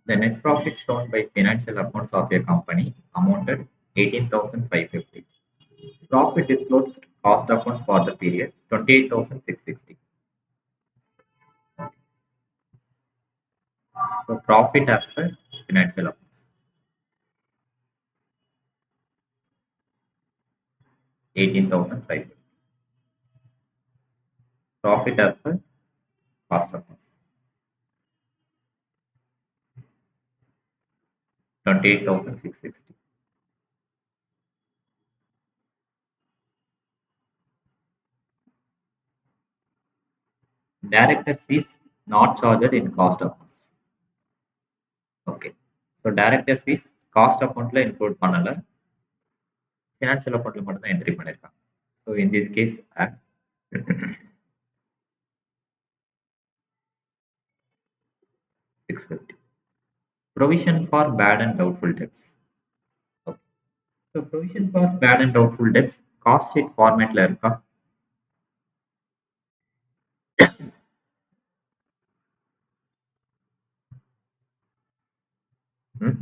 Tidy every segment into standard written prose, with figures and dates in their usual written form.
The net profit shown by financial accounts of a company amounted 18,550. Profit disclosed cost accounts for the period 28,660. So profit as per financial accounts 18,550. Profit as per cost accounts 28,660. Director fees not charged in cost accounts. Okay. So director fees cost accountல include பண்ணல. Financial accountல மட்டும் தான் entry பண்ணிருக்காங்க. So in this case at 650. Provision for bad and doubtful debts. Okay. So provision for bad and doubtful debts cost sheet formatல இருக்கா? Hmm?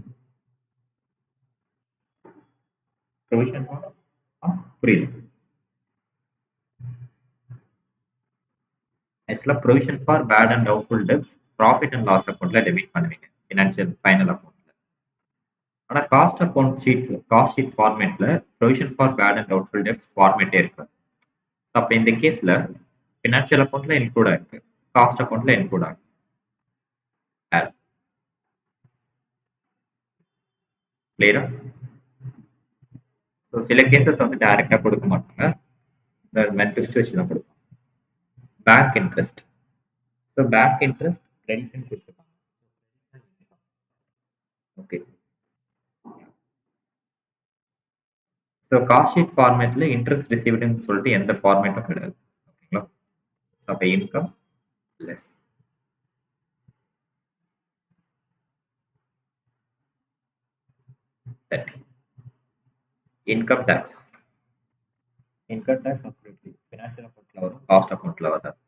Provision for புரியல. ஆக்சுவலா provision for bad and doubtful debts profit and loss அக்கௌண்ட்ல debit பண்ணுவீங்க financial final அக்கௌண்ட்ல. ஆனா cost sheet ஃபார்மேட்ல provision for bad and doubtful debts ஃபார்மேட்டே இருக்கு. அப்ப இந்த கேஸ்ல ஃபினான்ஷியல் அக்கௌண்ட்ல இன்க்ளூட் ஆயிருக்கு, காஸ்ட் அக்கௌண்ட்ல இன்க்ளூட் ஆகும். கிளியரா? ஸோ சில கேசஸ் வந்து டைரக்டா கொடுக்க மாட்டாங்க, இந்த மென்ட் சிச்சுவேஷன்ல கொடுப்பாங்க. Bank interest. So bank interest கிரெடிட்னு கொடுத்துருக்காங்க. ஓகே. ஸோ காஸ்ட் ஷீட் ஃபார்மேட்ல இன்ட்ரெஸ்ட் ரிசீவ்டுன்னு சொல்லிட்டு எந்த ஃபார்மேட்டும் கிடையாது. ஓகேங்களா? ஸோ அப்போ income less. That income tax. Income tax absolutely financial அக்கௌண்ட்ல வரும், காஸ்ட் அக்கௌண்ட்ல வராது.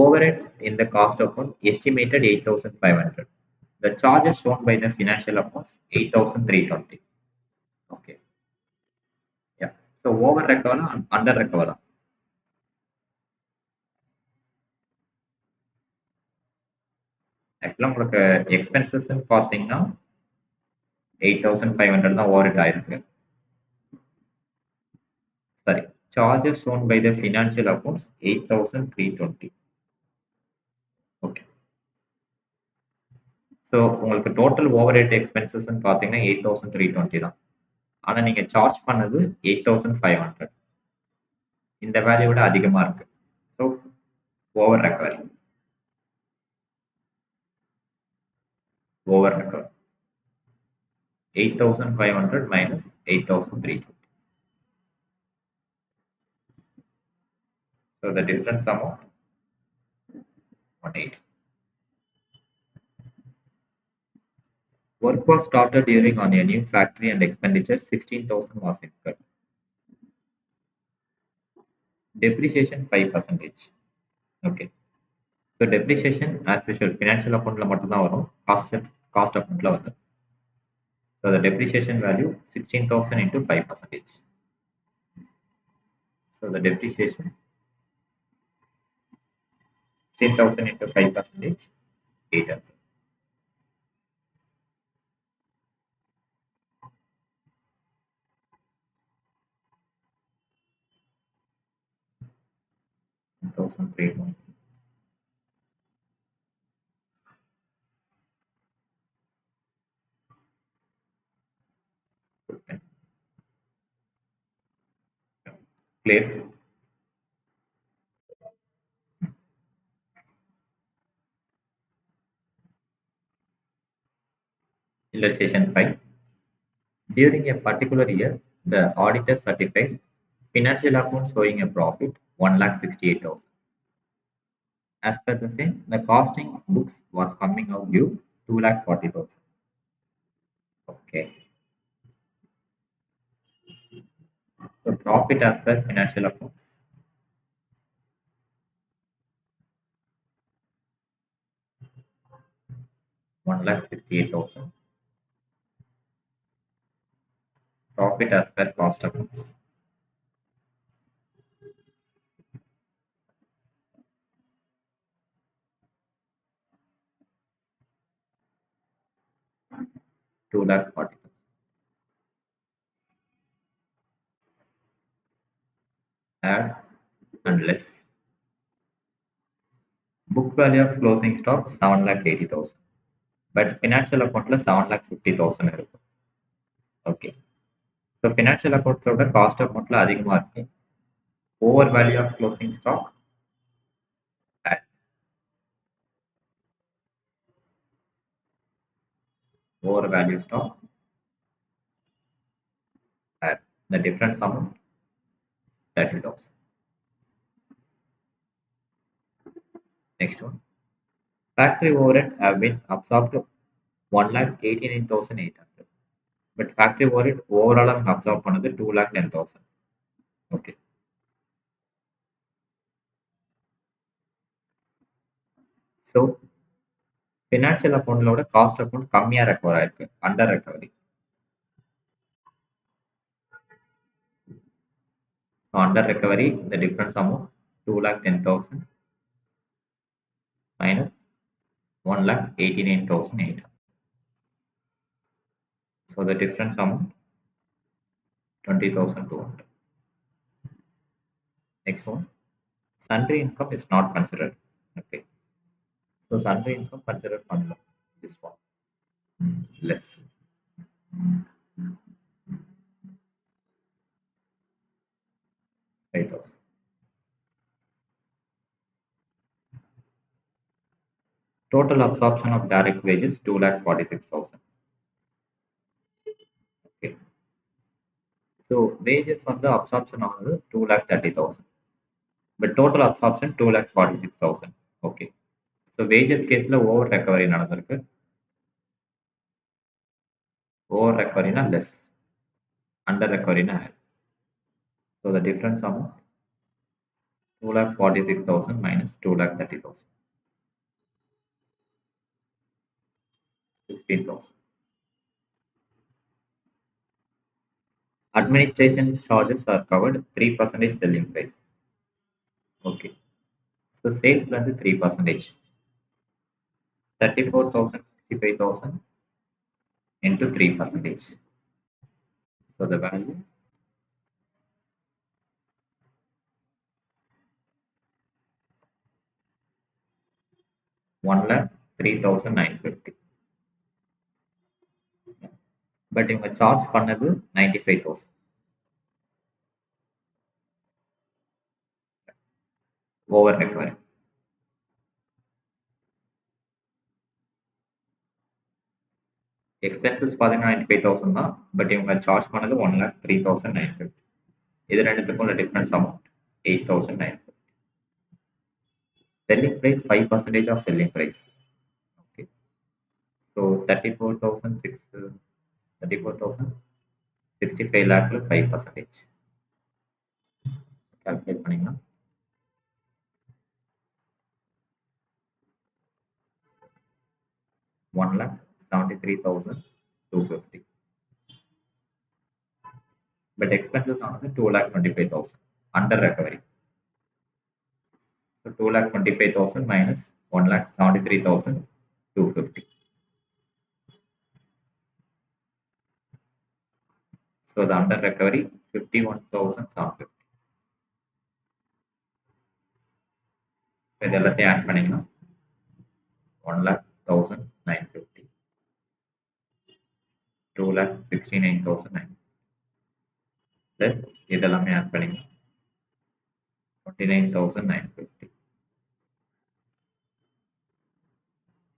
Overheads in the cost account estimated 8,500. The charges shown by the financial accounts 8,320. Okay. Yeah. So over recover and under recover. ஆக்சுவலாக உங்களுக்கு எக்ஸ்பென்சஸ்ன்னு பார்த்தீங்கன்னா 8,500 தான் over ஆயிருக்கு. Sorry, charges shown by the financial accounts 8,320. Okay. So உங்களுக்கு total over head எக்ஸ்பென்சஸ்ன்னு பார்த்தீங்கன்னா 8,320 தான். ஆனால் நீங்கள் சார்ஜ் பண்ணது 8,500. இந்த வேல்யூ விட அதிகமாக இருக்கு. So over recovery. Over recover 8,500 minus 8,320. So the difference amount 180. Work was started during on a new factory and expenditure 16,000 was incurred. Depreciation 5%. Okay. So depreciation as usual financial account la mattum dhaan varum, cost account la varadu. So the depreciation value 16,000 into 5%. So the depreciation 16,000 into 5%, 800. 1,300. Clear? Illustration 5. During a particular year, the auditor certified financial accounts showing a profit 1,68,000. As per the same, the costing books was coming out due 2,40,000. Okay. So Profit as per financial accounts. 1,68,000. Profit as per cost accounts. 2,40,000. Add and less. Book value of closing stock 7,80,000. But financial account 7,50,000 இருக்கும். Okay. So financial அக்கௌண்ட்ஸோட cost அக்கௌண்ட்ல அதிகமாக இருக்கு. Over value of closing stock add. Over value stock add. The difference amount 30,000. Next one. Factory overhead have been absorbed 1,89,800. But factory overhead overall அவங்க absorb பண்ணது 2,10,000. Okay. So financial அக்கௌண்ட்லோட cost account கம்மியாக recover ஆயிருக்கு. Under recovery. So under recovery the difference amount 2,10,000 minus 1,89,800. So the difference amount 20,200. Next one. Sundry income is not considered. Okay. So sundry income considered பண்ணல. This one. Less. 5,000. Total absorption of direct wages 2,46,000. Okay. So wages வந்து absorption ஆனது 2,30,000. But total absorption 2,46,000. Okay. So wages கேஸ்ல over recovery நடந்திருக்கு. Over ரெக்கவரினா லெஸ். Under ரெக்கவரினா ஆட். So the difference amount 2,46,000 minus 2,30,000. 16,000. Administration charges are covered 3% selling price. Okay. So sales வந்து 3%. 34,000, 65,000 into 3%. So the value 1,03,950. But இவங்க சார்ஜ் பண்ணது 95,000. Over recovery. எக்ஸ்பென்சஸ் பார்த்தீங்கன்னா 95,000 தான். பட் இவங்க சார்ஜ் பண்ணது 1,03,950. இது ரெண்டுத்துக்கும் உள்ள difference amount 8,950. Selling price 5% of selling price. Okay. So 35 lakh 5%. Calculate பண்ணீங்கன்னா 1,73,250. But expenses ஆனது 2,25,000 under recovery. So 2,25,000 minus 1,73,250. So the under recovery 51,750. இது எல்லாத்தையும் ஆட் பண்ணீங்கன்னா 1,01,950. 2,69,950. Plus இதெல்லாமே ஆட் பண்ணீங்கன்னா 29,950.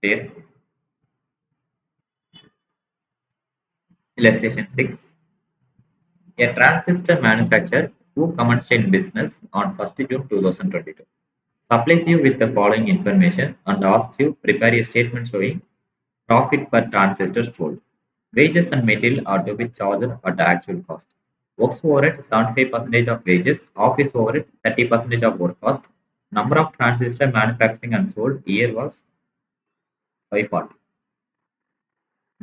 Clear? Illustration 6. A transistor manufacturer who commenced in business on 1st June 2022 supplies you with the following information and asks you prepare a statement showing profit per transistor sold. Wages and material are to be charged at the actual cost. Works overhead 75% of wages, office overhead 30% of work cost, number of transistor manufacturing and sold year was 540.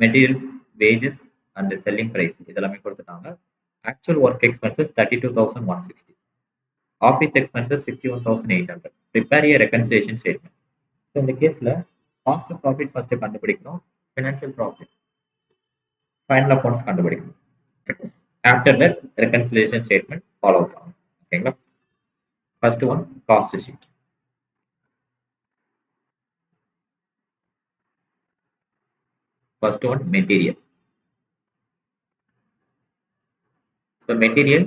Material wages and selling price இதெல்லாமே கொடுத்துட்டாங்க. Actual work expenses 32,160. Office expenses 61,800. Prepare a reconciliation statement. So இந்த கேஸ்ல cost of profit first கண்டுபிடிக்கணும். Financial profit final accounts கண்டுபிடிக்கணும். After that reconciliation statement follow பண்ணணும். ஓகேங்களா? First one cost sheet. First one material. So material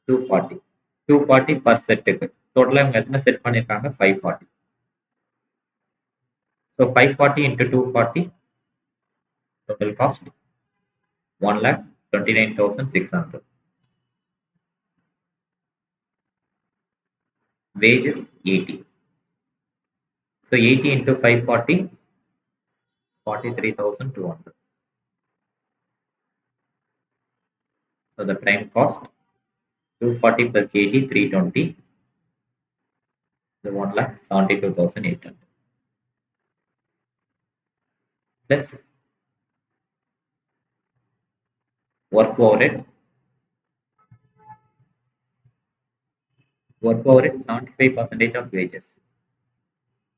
240. 240 per செட்டுக்கு டோட்டலா இவங்க எத்தனை செட் பண்ணிருக்காங்க 540. So 540 into 240 total cost 1,29,600. Wages 80. So 80 into 540 43,200. So the prime cost 240 plus 80 320. The 1,72,800 plus work overhead. Work overhead 75% of wages.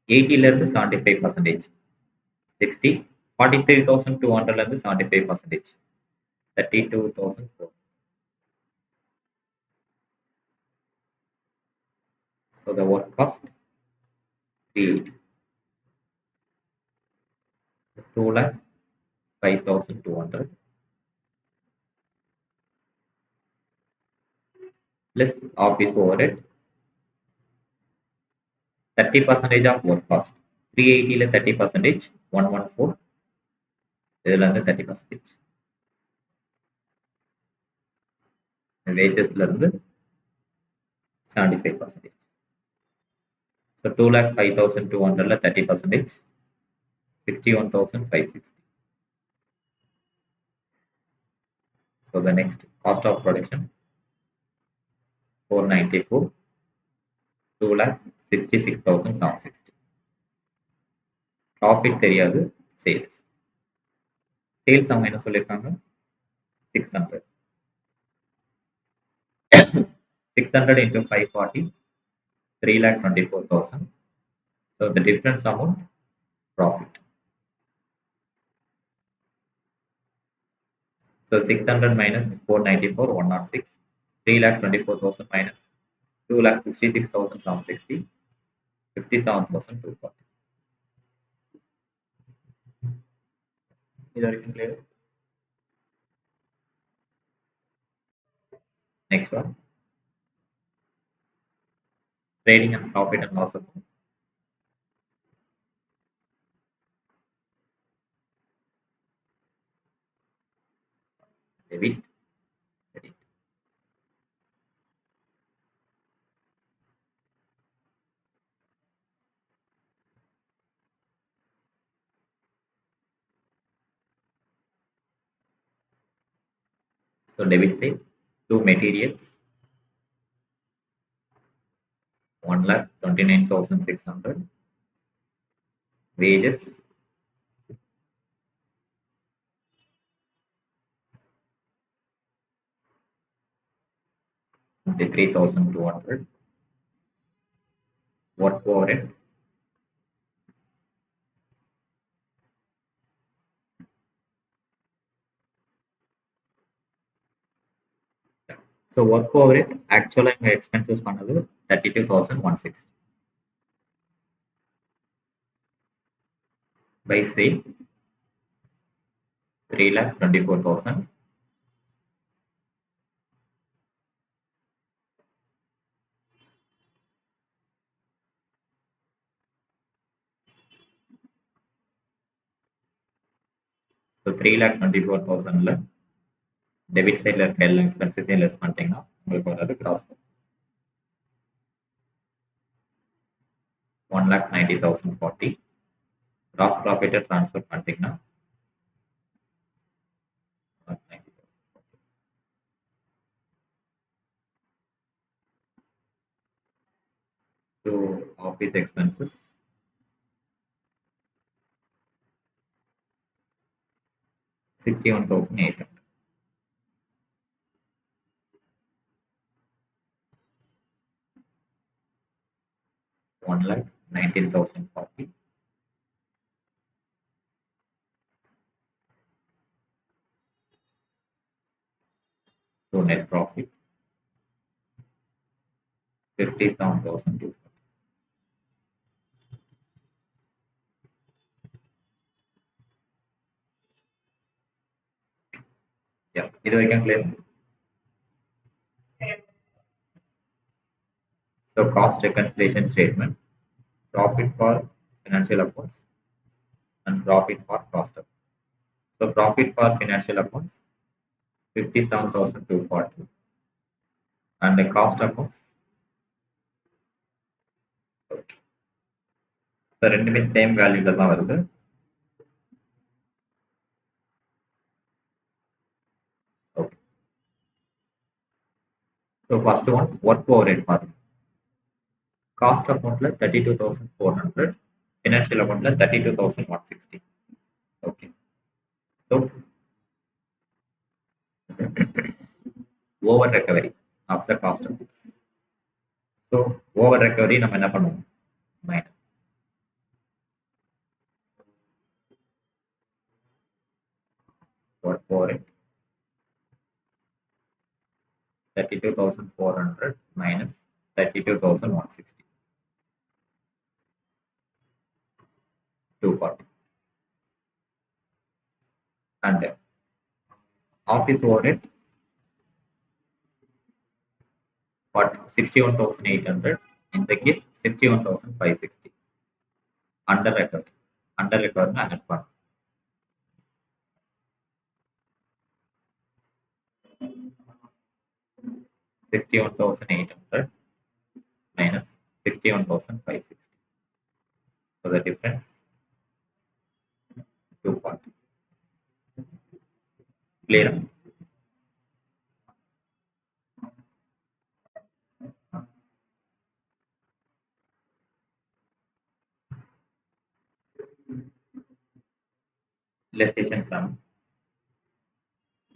80 ல இருந்து 75%. 60 43,200 ல இருந்து 75%. 32,004. So the work cost 380. 2,05,200 plus office overhead 30% of work cost. 380 ல 30% 114. இதுல இருந்து 30%. Wagesல இருந்து 75%. So 2,05,200 ல 30%. 61,560. So the next cost of production 494. 2,66,760. Profit தெரியாது sales. Sales அவங்க என்ன சொல்லிருக்காங்க 600. 600 into 540 3,24,000. So the difference amount profit. So 600 minus 494 106. 3,24,000 minus 2,66,760. 57,240. இது வரைக்கும் clear? Next one. Trading and profit and loss account. Debit. Credit. So debit side, two materials, 1,29,600. Wages, 23,200. Work overhead, so work overhead actually இங்க expenses பண்ணது 32,160. By sale 3,24,000. So 3,24,000 ல debit sideல இருக்க எல்லா expenses less பண்ணிட்டீங்கன்னா உங்களுக்கு வர்றது gross 1,90,040. Gross profit transfer பண்ணிட்டீங்கன்னா 1,90,000. to office expenses 61,800. 1 lakh 19,040 to net profit 57,240. Yeah, either I can clear. So cost reconciliation statement, profit for financial accounts and profit for cost of. So profit for financial accounts 57,240 and the cost accounts. Okay. So ரெண்டுமே same வேல்யூல தான் வருது. Okay. So first one work overhead பாருங்க. Cost accountல 32,400, financial accountல 32,160. Okay. So over recovery of the cost of goods. So over recovery நம்ம என்ன பண்ணுவோம்? Minus work overhead 32,400 minus 32,160. 240. And office overhead what 61,800, in the case 61,560 under recovery. Under recovery na add பண்ணணும். 61,800 minus 61,560. So the difference 240. Clear? Illustration sum.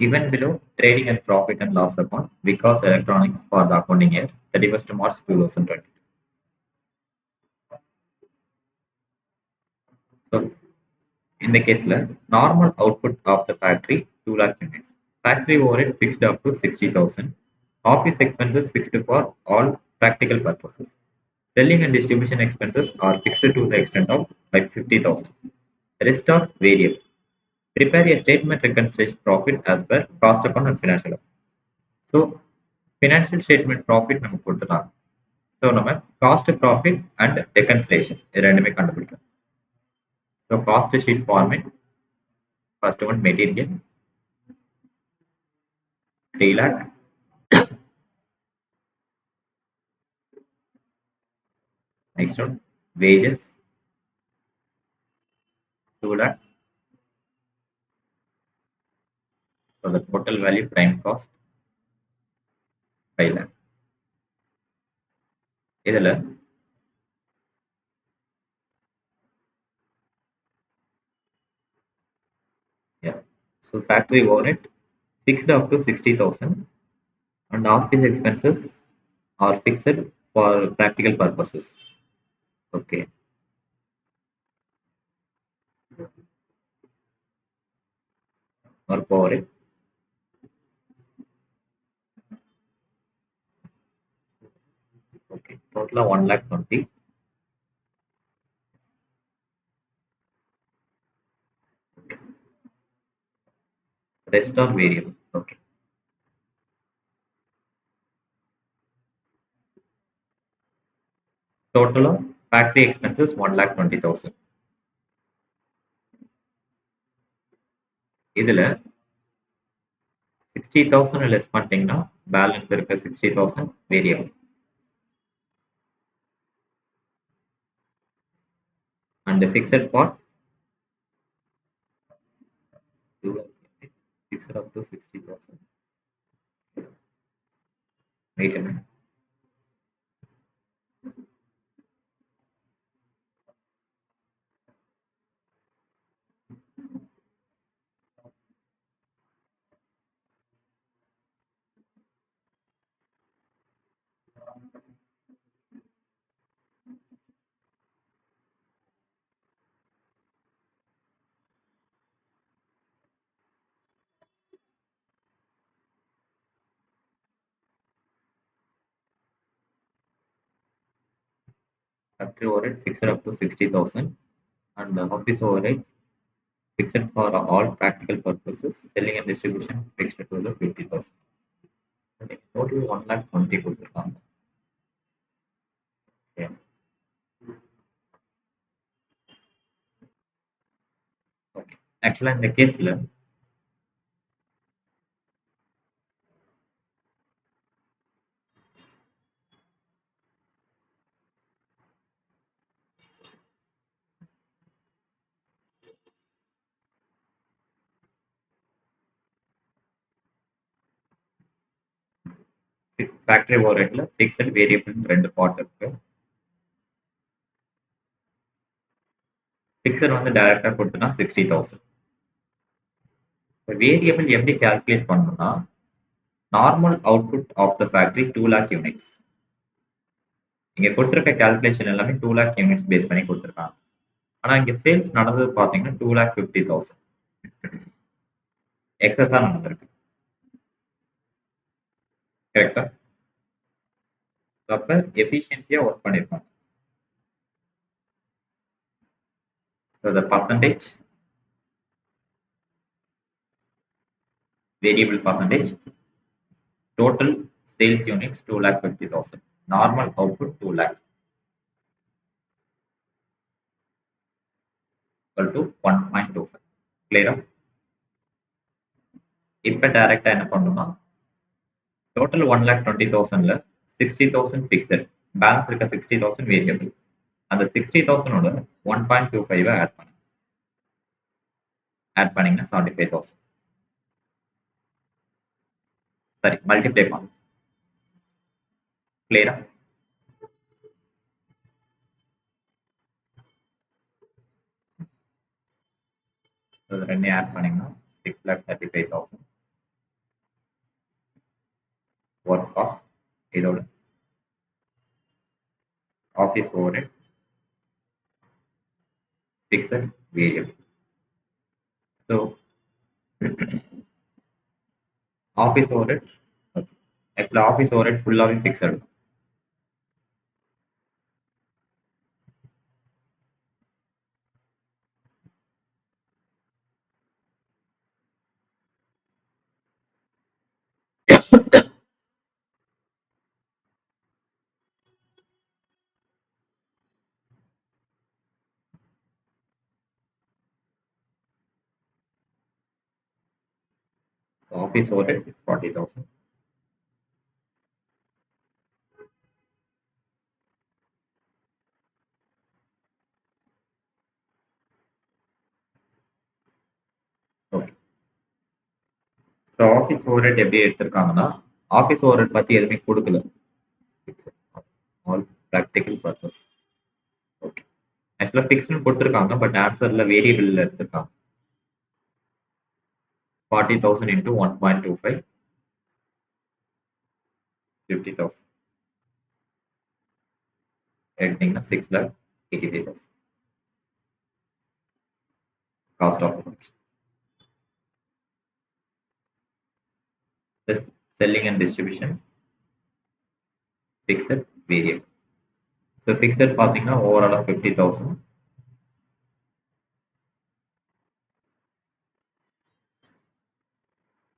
Given below trading and profit and loss account because electronics for the accounting year 31st March 2020. So in the case normal output of the factory 2 lakh units. Factory overhead fixed up to 60,000. Office expenses fixed for all practical purposes. Selling and distribution expenses are fixed to the extent of like 50,000. Rest are variable. Prepare a statement reconciliation profit as per cost account and financial account. So financial statement profit நமக்கு கொடுத்துட்டாங்க. So நம்ம cost profit and reconciliation இது ரெண்டுமே கண்டுபிடிக்கணும். So cost sheet format, first one material 3 lakh, next one wages 2 lakh. So the total value prime cost 5 lakh. இதுல yeah. So factory overhead fixed up to 60,000 and office expenses are fixed for practical purposes. Okay. Or overhead. Okay. Total 1 lakh 20. Rest are variable. Okay. Total of factory expenses 1 lakh 20,000. இதுல 60,000 less பண்ணிட்டீங்கன்னா balance இருக்க 60,000 variable and the fixed part fixed up to 60,000. Wait a minute. Factory overhead fixed up to 60,000 and office overhead fixed for all practical purposes. Selling and distribution fixed to the 50,000. Okay. Total 1 lakh 20 கொடுத்துருக்காங்க. Okay. Okay. ஆக்சுவலா இந்த கேஸ்ல factory ஓவர்ஹெட்ல fixed variable ரெண்டு part இருக்கு. Fixed வந்து டைரக்டா கொடுத்தனா 60,000. வேரியபிள் எப்படி கால்குலேட் பண்ணணும்னா normal output of the factory 2 lakh units. இங்க கொடுத்திருக்க கால்குலேஷன் எல்லாமே 2 லேக் யூனிட்ஸ் பேஸ் பண்ணி கொடுத்திருக்காங்க. ஆனா இங்க சேல்ஸ் நடந்தது பாத்தீங்கன்னா 2 லேக் 50,000 எக்ஸஸா நடந்திருக்கு. கரெக்டா? அப்ப எஃபிஷியன்சியா ஒர்க் பண்ணிருக்காங்க. So the percentage, variable percentage, total sales units 2 lakh 50,000, normal output 2 lakh equal to 1.25. Clear? இப்ப டைரக்டா என்ன பண்ணணும்னா டோட்டல் 1,20,000ல 60,000 ஃபிக்ஸட், பேலன்ஸ் இருக்க 60,000 வேரியபிள். அந்த 60,000ஓட 1.25 ஆட் பண்ணீங்கன்னா 75,000. சரி, மல்டிப்ளை பண்ணணும். கிளியரா? ரெண்டையும் ஆட் பண்ணீங்கன்னா 6,35,000 ஒர்க் காஸ்ட். இதோட office overhead fixed variable. So office overhead ஆக்சுவலாக ஆஃபீஸ் ஓவர்ஹெட் ஃபுல்லாகவே fixed. So office overhead 40,000. Okay. So office overhead எப்படி எடுத்திருக்காங்கன்னா ஆஃபீஸ் ஓவர்ஹெட் பத்தி எதுவுமே கொடுக்கல. All practical purpose. ஓகே. ஆக்சுவலாக ஃபிக்ஸ்னு கொடுத்துருக்காங்க, பட் ஆன்சர்ல வேரியபிள் எடுத்திருக்காங்க. 40,000 into 1.25 50,000 எடுத்தீங்கன்னா 6,85,000 cost of production. Plus selling and distribution fixed variable. So fixed பார்த்தீங்கன்னா ஓவராலாக 50,000.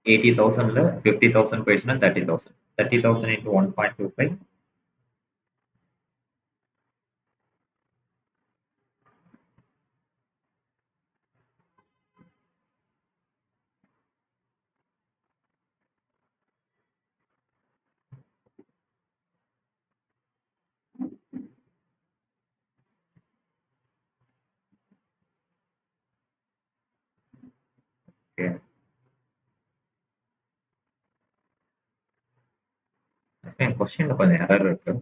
80,000ல 50,000 போயிடுச்சுன்னா 30,000. 30,000 into 1.25 ஓகே. என் கொஸ்டின்ல கொஞ்சம் எரர் இருக்கு.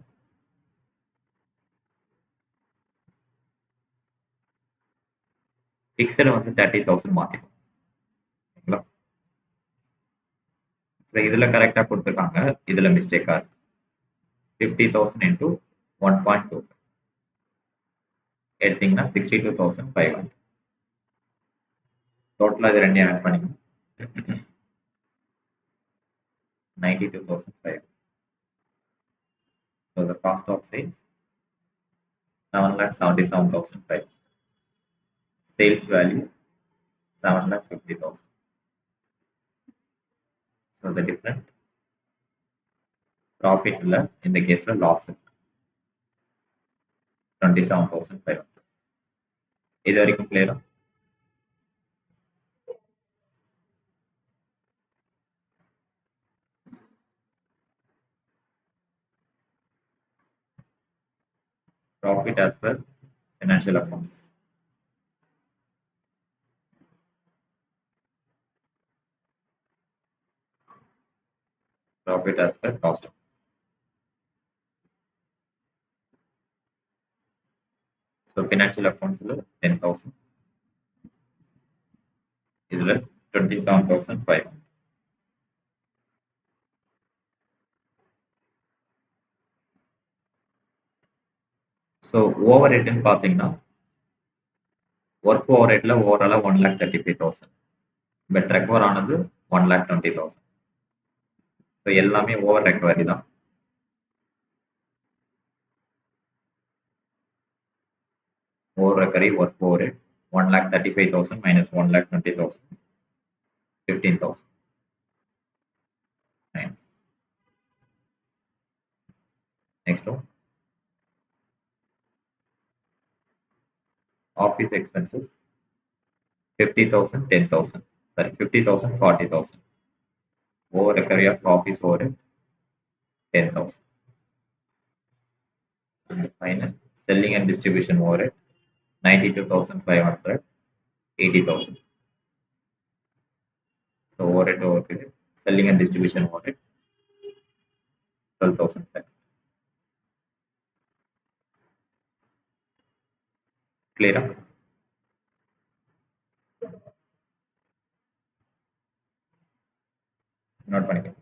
ஃபிக்ஸட் வந்து 30,000 மாத்திக்கணும். ஓகேங்களா? இதுல கரெக்டா கொடுத்துருக்காங்க, இதுல மிஸ்டேக்கா இருக்கு. 50,000 into 1.25 எடுத்தீங்கன்னா 62,500. டோட்டலா இது ரெண்டையும் ஆட் பண்ணீங்க 92,500. So the cost of sales 7,77,500. Sales value 7,50,000. So the different profit இல்ல இந்த கேஸ்ல லாஸ் 27,500. இது வரைக்கும் கிளியரா? Profit as per financial accounts. Profit as per cost. So financial accounts 10,000. இதுல 27,500. ஸோ ஓவர் ஹெட்னு பார்த்தீங்கன்னா ஒர்க் ஓவர் ஹெட்ல ஓவராலாக 1,35,000. பட் ரெக்கவர் ஆனது 1,20,000. ஸோ எல்லாமே ஓவர் ரெக்கவரி தான். Over recovery work over head 1,35,000 minus 1,20,000, 15,000. Nice. Next one. Office expenses 50,000, 10,000. Sorry, 50,000, 40,000. Over recovery of office overhead 10,000. And final selling and distribution overhead 92,500, 80,000. So overhead, selling and distribution overhead 12,500. Clear? Not பண்ணிக்கலாம்.